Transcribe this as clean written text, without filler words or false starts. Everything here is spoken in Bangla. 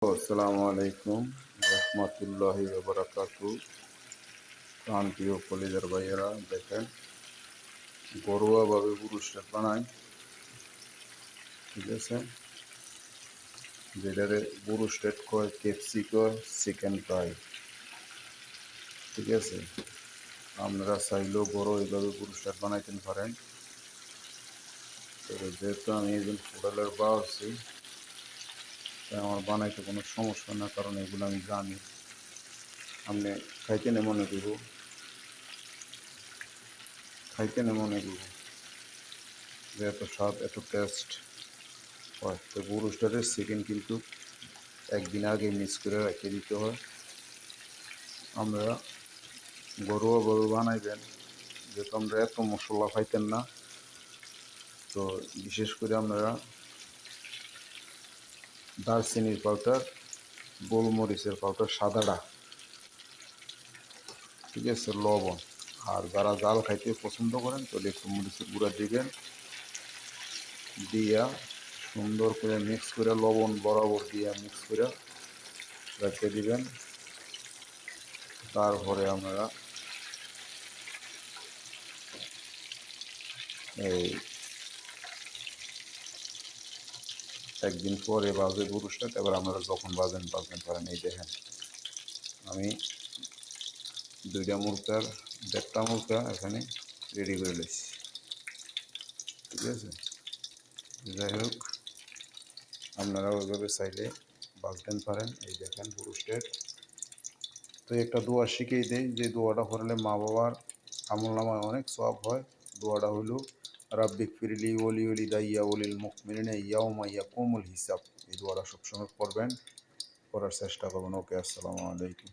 আসসালামু আলাইকুম রহমতুল্লাহি ওয়া বারাকাতুহু। প্রান্তীয় কলিজার ভাইয়েরা দেখেন, ঘরোয়াভাবে ব্রুস্টেড বানায়, ঠিক আছে। যেটারে ব্রুস্টেড কয়, কেএফসি কয়, চিকেন ফ্রাই, ঠিক আছে। আপনারা চাইলেও ঘরোয়া এইভাবে ব্রুস্টেড বানাইতে পারেন। তবে যেহেতু আমি একজন হোটেলের বাবুর্চি, তাই আমার বানাইতে কোনো সমস্যা না, কারণ এগুলো আমি জানি। আপনি খাইতে নে মনে করব, খাইতে নে মনে করব যে এত স্বাদ, এত টেস্ট হয়। তো ব্রুস্টারের চিকেন কিন্তু একদিন আগে মিক্স করে রেখে দিতে হয়। আমরা ঘরোয়াভাবে বানাইবেন, যেহেতু আমরা এত মশলা খাইতেন না, তো বিশেষ করে আপনারা দারচিনির পাউডার, গোলমরিচের পাউডার সাদাটা, ঠিক আছে, লবণ, আর যারা জাল খাইতে পছন্দ করেন তাহলে একটু মরিচের গুঁড়া দিবেন, দিয়া সুন্দর করে মিক্স করে লবণ বরাবর দিয়া মিক্স করে রেখে দিবেন। তারপরে আপনারা এই একদিন পরে বাজে পুরুষটা, এবার আপনারা যখন বাজেন পারেন। এই দেখেন, আমি 2টা মুরগার 1.5টা মুরগা এখানে রেডি করে নিচ্ছি, ঠিক আছে। যাই হোক, আপনারা ওইভাবে চাইলে বাজতেন পারেন। এই দেখেন পুরুষটের তো একটা দোয়া শিখিয়ে দেয়, যে দোয়াটা করলে মা বাবার আমল নামায় অনেক সওয়াব হয়। দোয়াটা হইল, রাব্বিক ফিরলি ওলি ওলি দাইয়া ওলিল মুকমিনিনা ইয়াউমা ইয়াকুমুল হিসাব। এই দোয়াটা সবসময় পড়বেন, করার চেষ্টা করবেন। ওকে, আসসালামু আলাইকুম।